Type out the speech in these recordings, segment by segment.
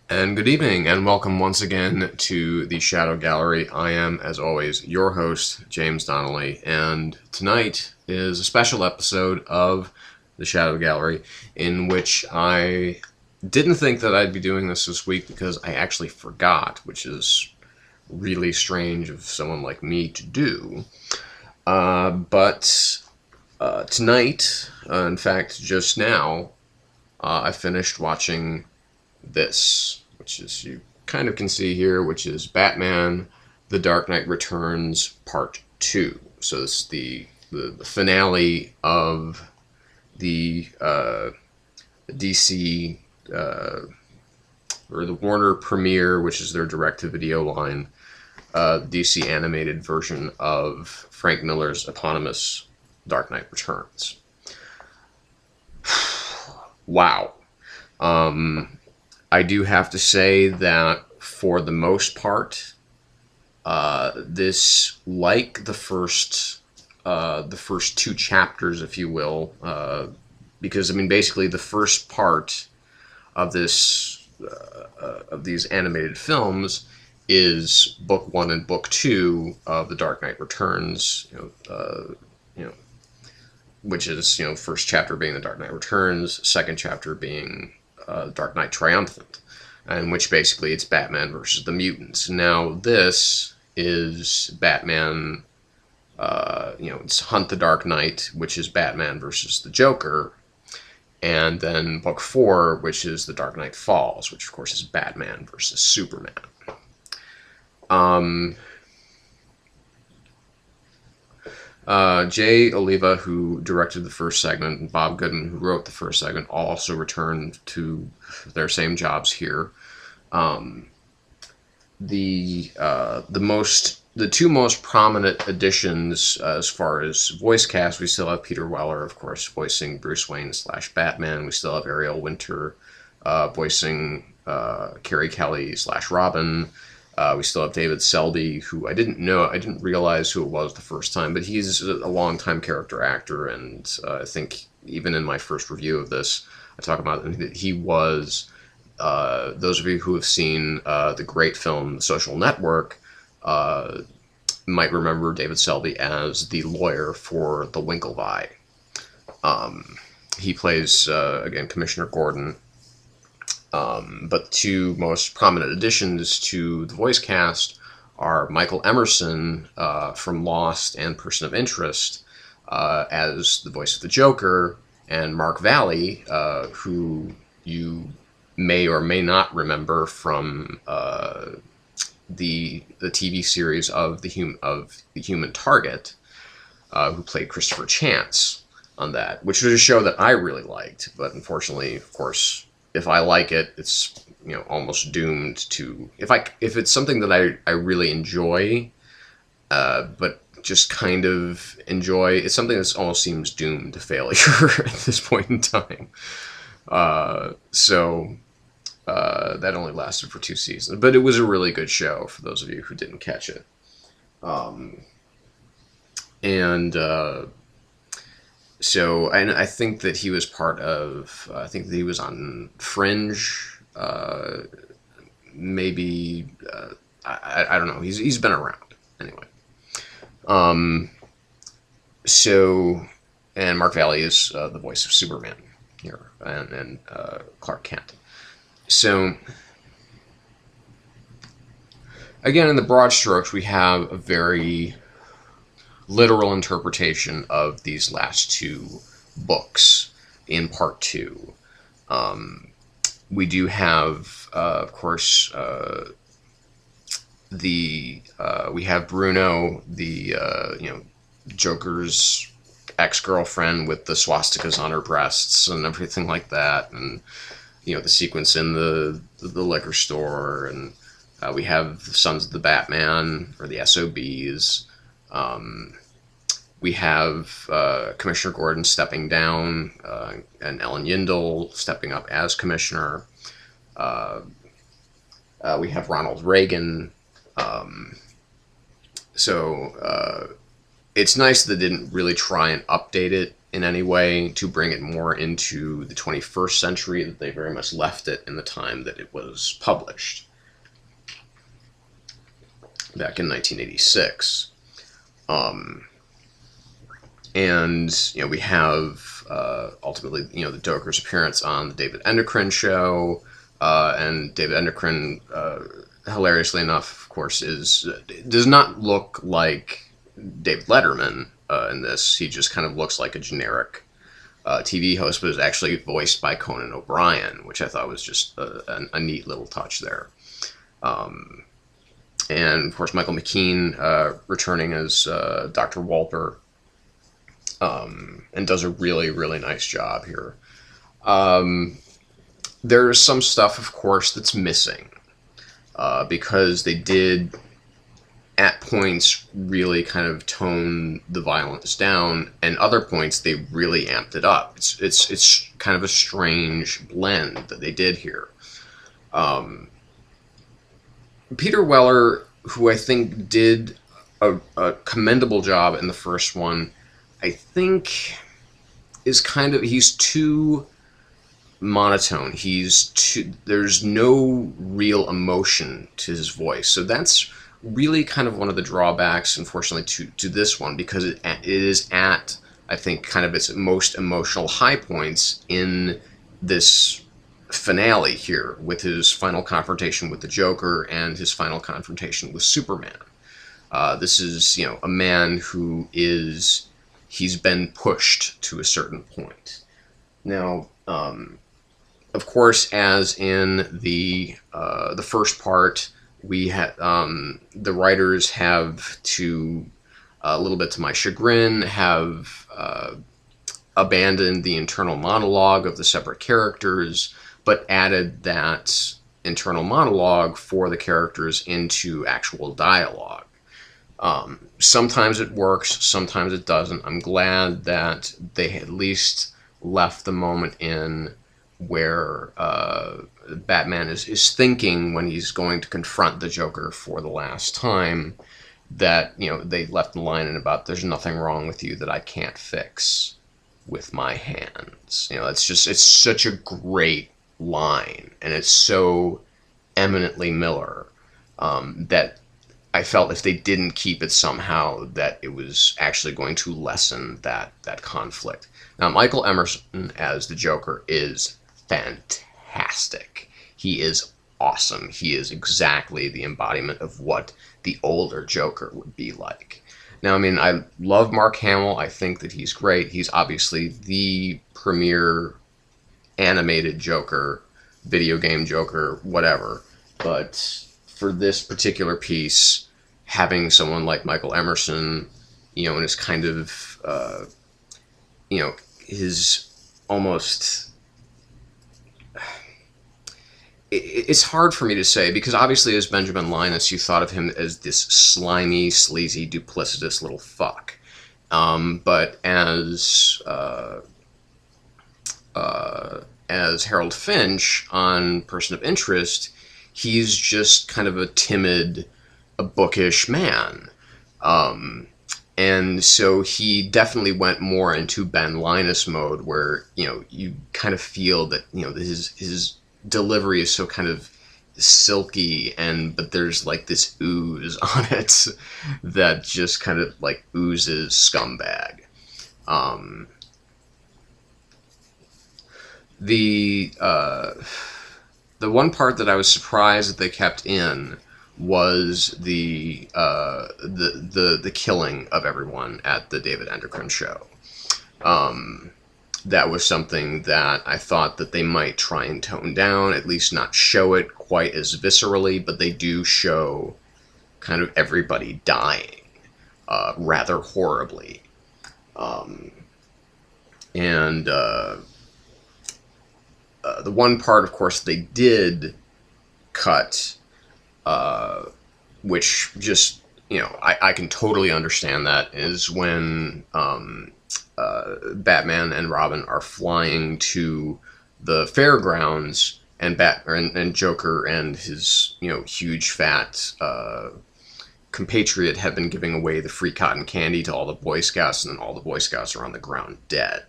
And good evening, and welcome once again to the Shadow Gallery. I am, as always, your host, James Donnelly, and tonight is a special episode of the Shadow Gallery in which I didn't think that I'd be doing this week because I actually forgot, which is really strange of someone like me to do. But tonight, in fact, just now, I finished watching this, which is, you kind of can see here, which is Batman The Dark Knight Returns Part 2. So this is the finale of the DC, or the Warner premiere, which is their direct-to-video line, DC animated version of Frank Miller's eponymous Dark Knight Returns. Wow. I do have to say that for the most part, this, like the first two chapters, if you will, because I mean basically the first part of this of these animated films is book 1 and book 2 of The Dark Knight Returns. Which is, first chapter being The Dark Knight Returns, second chapter being Dark Knight Triumphant, in which basically it's Batman versus the mutants. Now this is Batman, it's Hunt the Dark Knight, which is Batman versus the Joker, and then book 4, which is The Dark Knight Falls, which of course is Batman versus Superman. Jay Oliva, who directed the first segment, and Bob Goodman, who wrote the first segment, also returned to their same jobs here. The two most prominent additions as far as voice cast, we still have Peter Weller, of course, voicing Bruce Wayne / Batman. We still have Ariel Winter voicing Carrie Kelly / Robin. We still have David Selby, who I didn't realize who it was the first time, but he's a long-time character actor, and I think even in my first review of this, I talk about that he was, those of you who have seen the great film The Social Network might remember David Selby as the lawyer for the Winklevi. He plays, again, Commissioner Gordon. But the two most prominent additions to the voice cast are Michael Emerson from Lost and Person of Interest as the voice of the Joker, and Mark Varley, who you may or may not remember from the TV series of the Human Target, who played Christopher Chance on that, which was a show that I really liked, but unfortunately, of course, if I like it, it's almost doomed to, if it's something that I really enjoy, but just kind of enjoy, it's something that almost seems doomed to failure at this point in time. So that only lasted for 2 seasons, but it was a really good show for those of you who didn't catch it. So I think that he was part of, I think that he was on Fringe, maybe, I don't know, he's been around, anyway. And Mark Varley is the voice of Superman here, and Clark Kent. So, again, in the broad strokes, we have a very literal interpretation of these last 2 books in part 2. We do have, of course, we have Bruno, the Joker's ex-girlfriend with the swastikas on her breasts and everything like that, and the sequence in the liquor store, and we have the Sons of the Batman, or the SOBs. We have Commissioner Gordon stepping down, and Ellen Yindel stepping up as commissioner. We have Ronald Reagan. So it's nice that they didn't really try and update it in any way to bring it more into the 21st century, that they very much left it in the time that it was published, back in 1986. And, you know, we have ultimately, you know, the Joker's appearance on the David Endocrine show, and David Endocrine, hilariously enough, of course, does not look like David Letterman in this. He just kind of looks like a generic TV host, but is actually voiced by Conan O'Brien, which I thought was just a neat little touch there. And, of course, Michael McKean returning as Dr. Walper, and does a really, really nice job here. There's some stuff, of course, that's missing, because they did, at points, really kind of tone the violence down, and other points they really amped it up. It's kind of a strange blend that they did here. Peter Weller, who I think did a commendable job in the first one, I think is he's too monotone. There's no real emotion to his voice. So that's really kind of one of the drawbacks, unfortunately, to this one, because it is at, I think, kind of its most emotional high points in this finale here, with his final confrontation with the Joker and his final confrontation with Superman. This is, you know, a man who he's been pushed to a certain point. Now, of course, as in the first part, we had the writers have, to a little bit to my chagrin, have abandoned the internal monologue of the separate characters, but added that internal monologue for the characters into actual dialogue. Sometimes it works, sometimes it doesn't. I'm glad that they at least left the moment in where Batman is thinking, when he's going to confront the Joker for the last time, that, you know, they left the line in about, "There's nothing wrong with you that I can't fix with my hands." You know, it's such a great line, and it's so eminently Miller, that I felt if they didn't keep it somehow, that it was actually going to lessen that conflict. Now, Michael Emerson as the Joker is fantastic. He is awesome. He is exactly the embodiment of what the older Joker would be like. Now, I mean, I love Mark Hamill. I think that he's great. He's obviously the premier animated Joker, video game Joker, whatever. But for this particular piece, having someone like Michael Emerson, you know, and his kind of, you know, his almost... It's hard for me to say, because obviously as Benjamin Linus, you thought of him as this slimy, sleazy, duplicitous little fuck. But as Harold Finch on Person of Interest, he's just kind of a timid, a bookish man. And so he definitely went more into Ben Linus mode, where, you know, you kind of feel that, you know, his delivery is so kind of silky, but there's like this ooze on it that just kind of like oozes scumbag. The one part that I was surprised that they kept in was the killing of everyone at the David Endocrine show. That was something that I thought that they might try and tone down, at least not show it quite as viscerally, but they do show kind of everybody dying rather horribly. The one part, of course, they did cut, which just, you know, I can totally understand that, is when Batman and Robin are flying to the fairgrounds, and Joker and his, you know, huge fat compatriot have been giving away the free cotton candy to all the Boy Scouts, and then all the Boy Scouts are on the ground dead.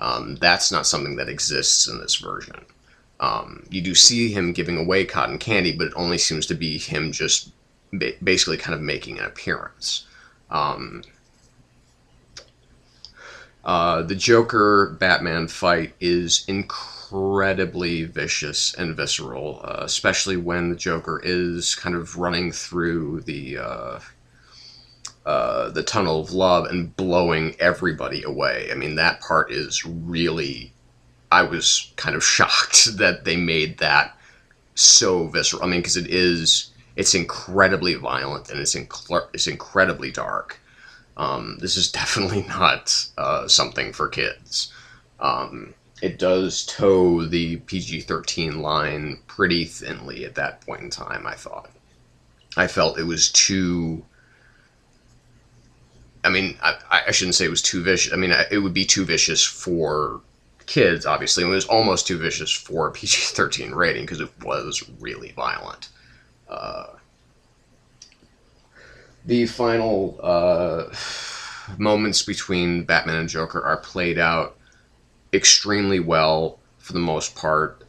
That's not something that exists in this version. You do see him giving away cotton candy, but it only seems to be him just basically kind of making an appearance. The Joker-Batman fight is incredibly vicious and visceral, especially when the Joker is kind of running through the Tunnel of Love and blowing everybody away. I mean, that part is really... I was kind of shocked that they made that so visceral. I mean, because it's incredibly violent and it's incredibly dark. This is definitely not something for kids. It does toe the PG-13 line pretty thinly at that point in time, I thought. I felt it was too... I mean, I shouldn't say it was too vicious. I mean, it would be too vicious for kids, obviously. It was almost too vicious for a PG-13 rating because it was really violent. The final moments between Batman and Joker are played out extremely well for the most part.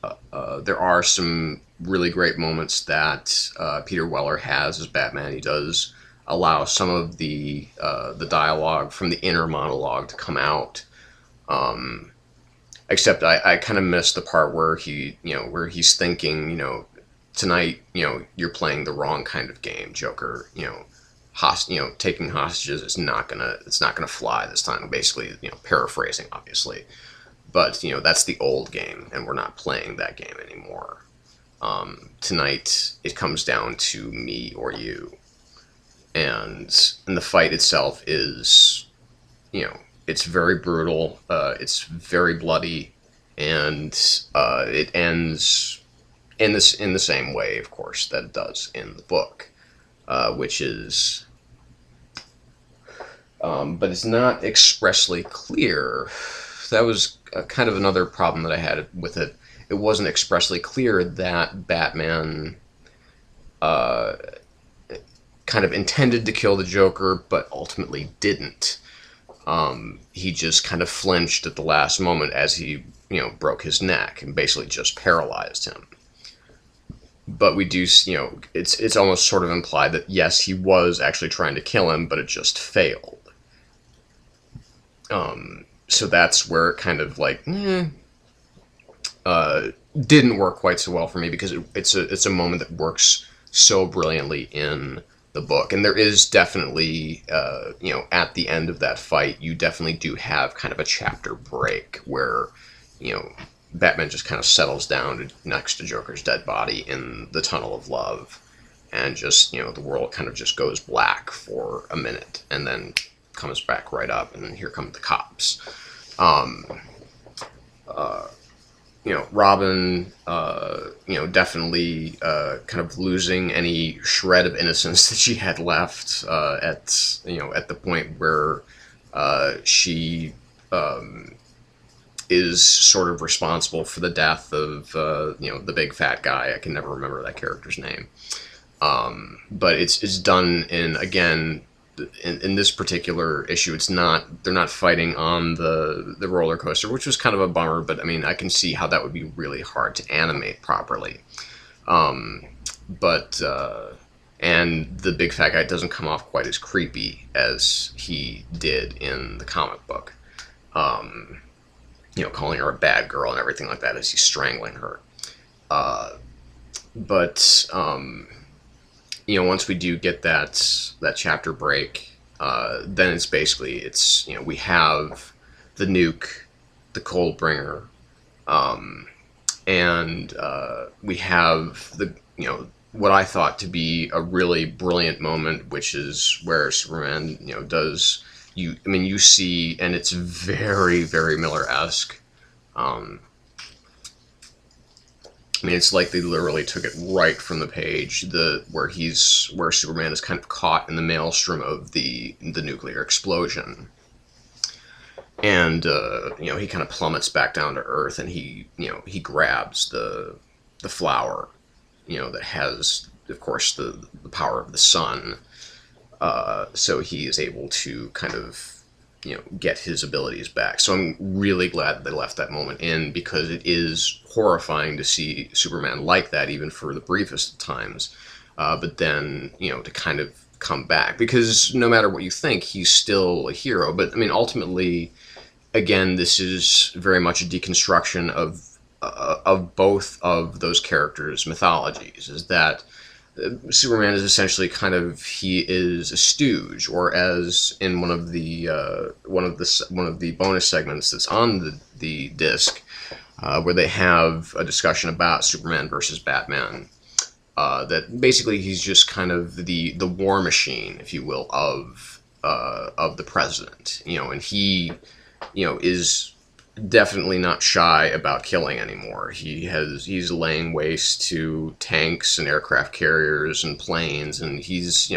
There are some really great moments that Peter Weller has as Batman. He does allow some of the dialogue from the inner monologue to come out. Except I kind of missed the part where where he's thinking, tonight, you're playing the wrong kind of game, Joker. Taking hostages is not gonna fly this time. Basically, paraphrasing, obviously, but that's the old game, and we're not playing that game anymore. Tonight, it comes down to me or you, and the fight itself is, it's very brutal. It's very bloody, and it ends in the same way, of course, that it does in the book. Which is, but it's not expressly clear. That was kind of another problem that I had with it. It wasn't expressly clear that Batman kind of intended to kill the Joker, but ultimately didn't. He just kind of flinched at the last moment as he, broke his neck and basically just paralyzed him. But we do, it's almost sort of implied that, yes, he was actually trying to kill him, but it just failed. So that's where it kind of didn't work quite so well for me, because it's a moment that works so brilliantly in the book. And there is definitely, at the end of that fight, you definitely do have kind of a chapter break where, Batman just kind of settles down next to Joker's dead body in the Tunnel of Love, and just, the world kind of just goes black for a minute, and then comes back right up, and then here come the cops. Robin, definitely kind of losing any shred of innocence that she had left at the point where she is sort of responsible for the death of the big fat guy. I can never remember that character's name. But it's done in this particular issue. They're not fighting on the roller coaster, which was kind of a bummer, but I mean, I can see how that would be really hard to animate properly. And the big fat guy doesn't come off quite as creepy as he did in the comic book. Calling her a bad girl and everything like that as he's strangling her. Once we do get that chapter break, then it's basically, we have the Nuke, the Coldbringer, and we have what I thought to be a really brilliant moment, which is where Superman, you see, and it's very, very Miller-esque. It's like they literally took it right from the page, where Superman is kind of caught in the maelstrom of the nuclear explosion, and he kind of plummets back down to Earth, and he grabs the flower, that has, of course, the power of the sun. So he is able to kind of get his abilities back. So I'm really glad that they left that moment in, because it is horrifying to see Superman like that, even for the briefest of times. But then, to kind of come back, because no matter what you think, he's still a hero. But I mean, ultimately, again, this is very much a deconstruction of both of those characters' mythologies. Is that Superman is essentially he is a stooge, or as in one of the bonus segments that's on the disc, where they have a discussion about Superman versus Batman. That basically he's just kind of the war machine, if you will, of the president. And he, is definitely not shy about killing anymore. He's laying waste to tanks and aircraft carriers and planes, and he's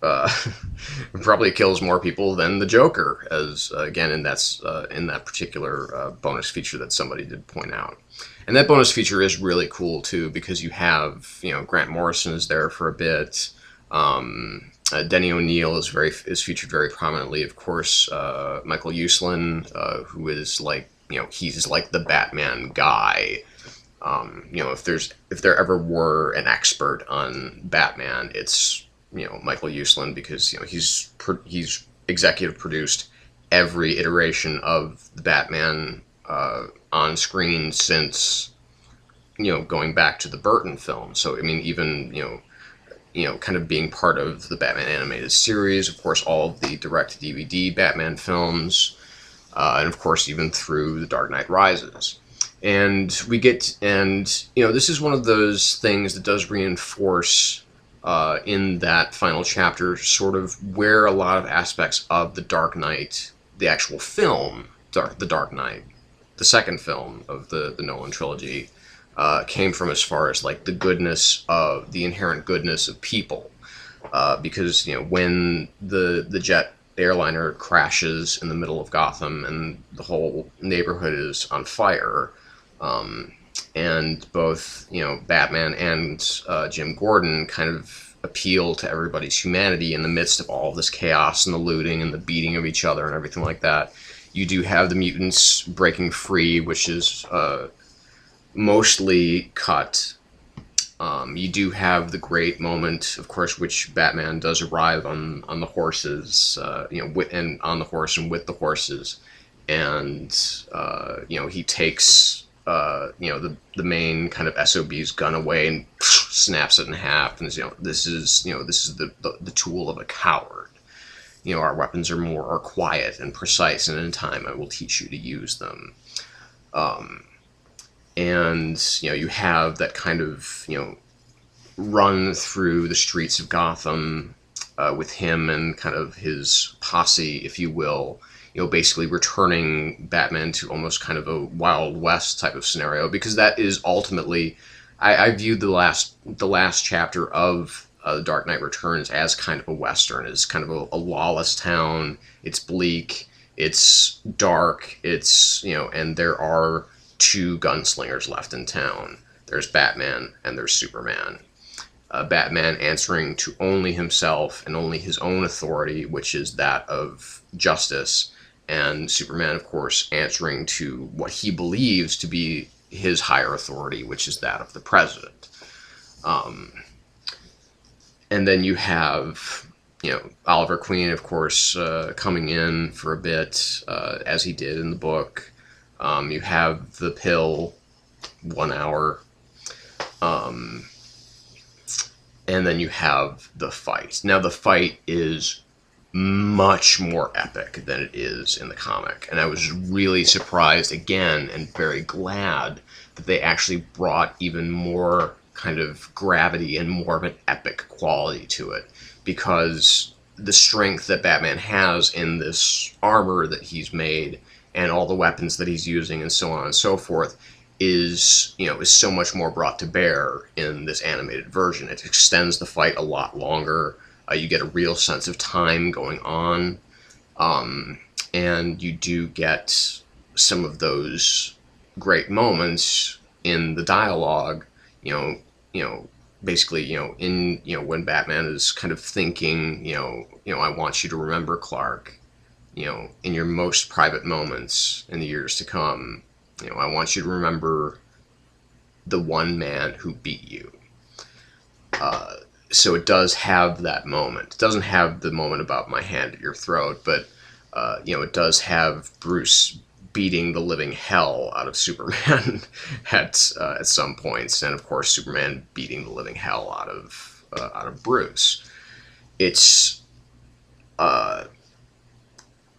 probably kills more people than the Joker, as again in that particular bonus feature that somebody did point out. And that bonus feature is really cool too, because you have Grant Morrison is there for a bit. Denny O'Neil is featured very prominently, of course. Michael Uslan, who is he's like the Batman guy. If there ever were an expert on Batman, it's Michael Uslan, because he's executive produced every iteration of the Batman on screen since going back to the Burton film. So I mean, even kind of being part of the Batman animated series, of course, all of the direct-to-DVD Batman films, and of course even through The Dark Knight Rises. And this is one of those things that does reinforce in that final chapter sort of where a lot of aspects of The Dark Knight, the actual film, The Dark Knight, the second film of the Nolan trilogy, came from, as far as the inherent goodness of people, because when the jet airliner crashes in the middle of Gotham and the whole neighborhood is on fire, and both Batman and Jim Gordon kind of appeal to everybody's humanity in the midst of all of this chaos and the looting and the beating of each other and everything like that. You do have the mutants breaking free, which is mostly cut. You do have the great moment, of course, which Batman does arrive on the horses, and on the horse and with the horses, and he takes the main kind of SOB's gun away and snaps it in half, and this is the tool of a coward. Our weapons are quiet and precise, and in time I will teach you to use them. And you have that kind of run through the streets of Gotham with him and kind of his posse, if you will, basically returning Batman to almost kind of a Wild West type of scenario, because that is ultimately, I viewed the last chapter of The Dark Knight Returns as kind of a Western. It's kind of a lawless town. It's bleak. It's dark. It's, and there are two gunslingers left in town. There's Batman and there's Superman. Batman answering to only himself and only his own authority, which is that of justice, and Superman, of course, answering to what he believes to be his higher authority, which is that of the president. And then you have, Oliver Queen, of course, coming in for a bit, as he did in the book. You have the pill, 1 hour. And then you have the fight. Now, the fight is much more epic than it is in the comic. And I was really surprised, again, and very glad that they actually brought even more kind of gravity and more of an epic quality to it. Because the strength that Batman has in this armor that he's made and all the weapons that he's using and so on and so forth is so much more brought to bear in this animated version. It extends the fight a lot longer. You get a real sense of time going on, and you do get some of those great moments in the dialogue. Basically, when Batman is kind of thinking, I want you to remember, Clark, in your most private moments in the years to come, I want you to remember the one man who beat you. So it does have that moment. It doesn't have the moment about my hand at your throat, but it does have Bruce beating the living hell out of Superman at some points, and of course Superman beating the living hell out of Bruce. It's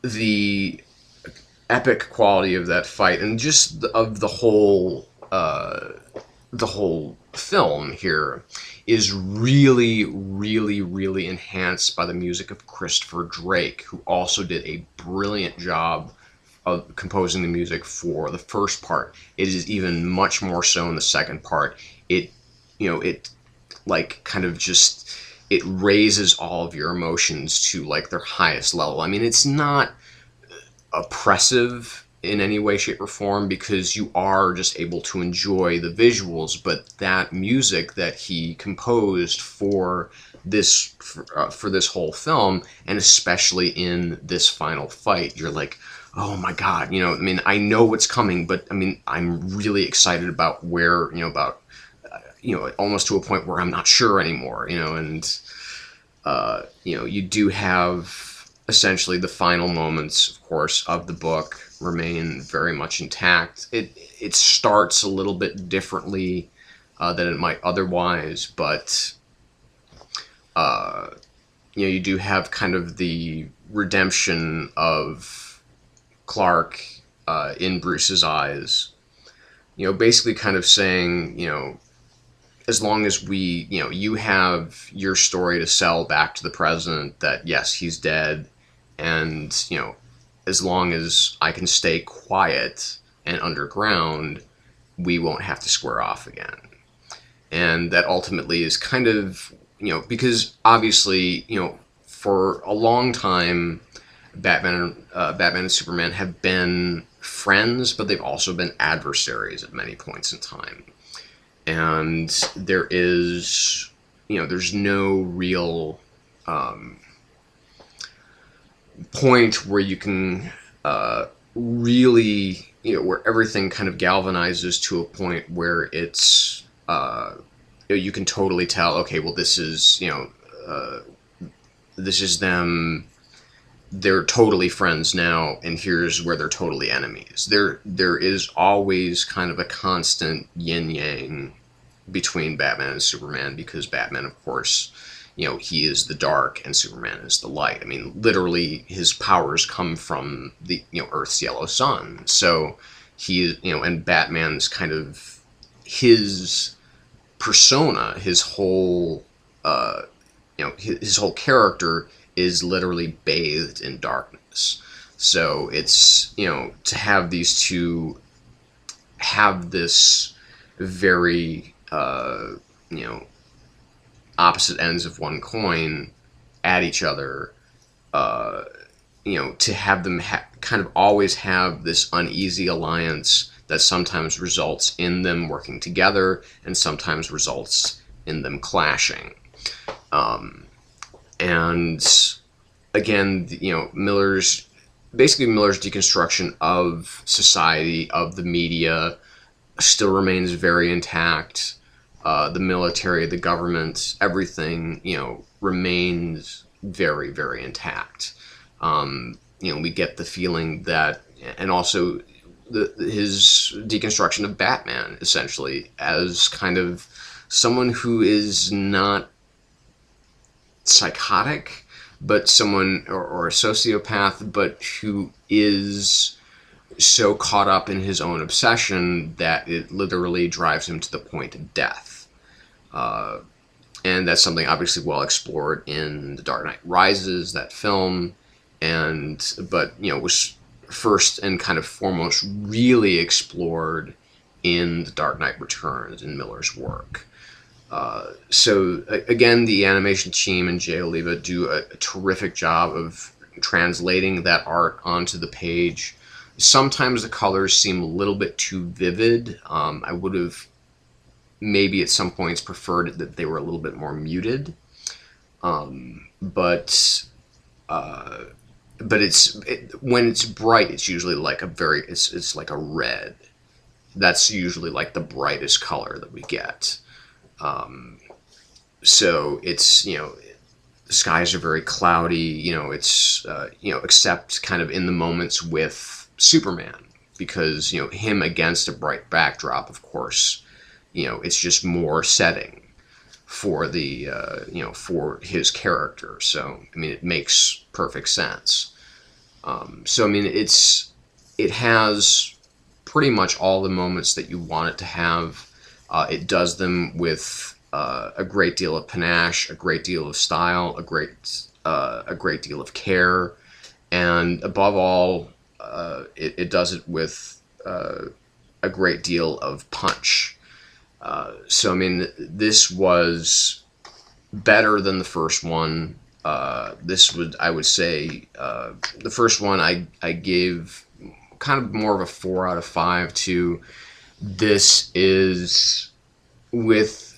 the epic quality of that fight, and just of the whole film here is really, really, really enhanced by the music of Christopher Drake, who also did a brilliant job of composing the music for the first part. It is even much more so in the second part. It like kind of just, it raises all of your emotions to like their highest level. I mean, it's not oppressive in any way, shape, or form, because you are just able to enjoy the visuals, but that music that he composed for this whole film, and especially in this final fight, you're like, oh my god, I mean, I know what's coming, but I mean, I'm really excited about where, almost to a point where I'm not sure anymore, and you do have essentially the final moments, of course, of the book remain very much intact. It starts a little bit differently than it might otherwise, but you do have kind of the redemption of Clark in Bruce's eyes. Basically kind of saying, as long as we, you have your story to sell back to the president that yes, he's dead, and as long as I can stay quiet and underground, we won't have to square off again. And that ultimately is kind of, because obviously, for a long time, Batman and Superman have been friends, but they've also been adversaries at many points in time. And there is, there's no real point where you can really, where everything kind of galvanizes to a point where it's, you can totally tell, okay, well, this is, this is them, they're totally friends now, and here's where they're totally enemies. There is always kind of a constant yin-yang between Batman and Superman, because Batman, of course, he is the dark and Superman is the light. I mean, literally, his powers come from the, Earth's yellow sun. So he, and Batman's kind of, his persona, his whole, his whole character is literally bathed in darkness. So it's, to have these two have this very, opposite ends of one coin at each other, to have them kind of always have this uneasy alliance that sometimes results in them working together and sometimes results in them clashing. And again, Miller's deconstruction of society, of the media, still remains very intact. The military, the government, everything, remains very, very intact. We get the feeling that, and also his deconstruction of Batman, essentially, as kind of someone who is not psychotic, but someone, or a sociopath, but who is so caught up in his own obsession that it literally drives him to the point of death. And that's something obviously well explored in The Dark Knight Rises, that film, but was first and kind of foremost really explored in The Dark Knight Returns, in Miller's work. So again, the animation team and Jay Oliva do a terrific job of translating that art onto the page. Sometimes the colors seem a little bit too vivid. I would have maybe at some points preferred that they were a little bit more muted. But but when it's bright, it's usually like it's like a red. That's usually like the brightest color that we get. So it's, the skies are very cloudy, it's, except kind of in the moments with Superman, because, him against a bright backdrop, of course, it's just more setting for the, for his character. So, I mean, it makes perfect sense. So, I mean, it has pretty much all the moments that you want it to have. It does them with a great deal of panache, a great deal of style, a great deal of care, and above all, it does it with a great deal of punch. So I mean, this was better than the first one. I would say, the first one I gave kind of more of a 4 out of 5 to. This is it's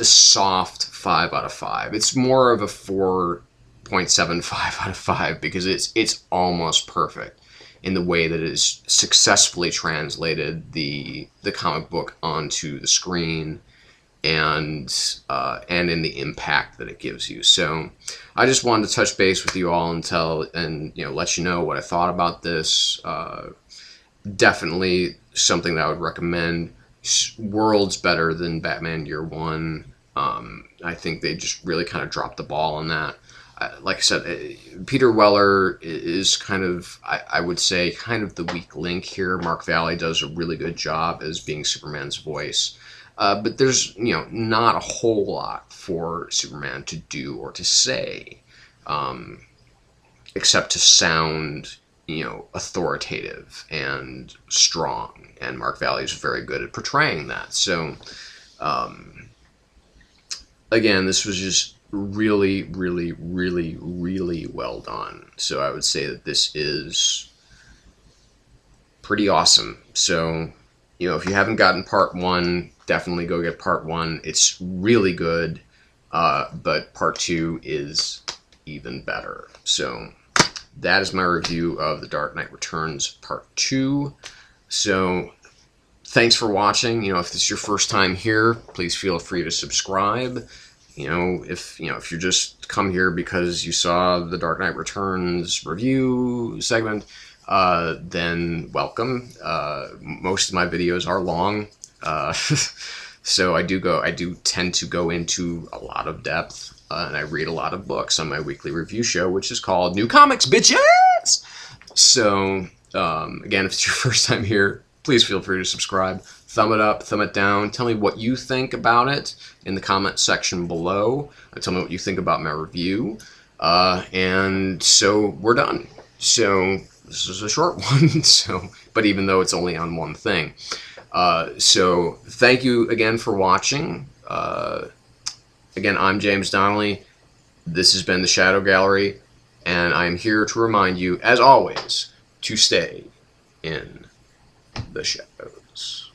a soft 5 out of 5. It's more of a 4.75 out of 5 because it's almost perfect in the way that it is successfully translated the comic book onto the screen, and in the impact that it gives you. So I just wanted to touch base with you all and let you know what I thought about this. Definitely something that I would recommend. Worlds better than Batman Year One. I think they just really kind of dropped the ball on that. Like I said, Peter Weller is kind of, I would say, kind of the weak link here. Mark Varley does a really good job as being Superman's voice. But there's, not a whole lot for Superman to do or to say, except to sound, authoritative and strong. And Mark Varley is very good at portraying that. So, again, this was just really, really, really, really well done. So I would say that this is pretty awesome. So, if you haven't gotten part 1, definitely go get part 1. It's really good, but part 2 is even better. So that is my review of The Dark Knight Returns Part 2. So thanks for watching. If this is your first time here, please feel free to subscribe. If you're just come here because you saw The Dark Knight Returns review segment, then welcome. Most of my videos are long, so I do tend to go into a lot of depth, and I read a lot of books on my weekly review show, which is called New Comics, Bitches! So, again, if it's your first time here, please feel free to subscribe. Thumb it up, thumb it down. Tell me what you think about it in the comment section below. Tell me what you think about my review. And so we're done. So this is a short one, but even though it's only on one thing. So thank you again for watching. Again, I'm James Donnelly. This has been the Shadow Gallery, and I'm here to remind you, as always, to stay in the shadows.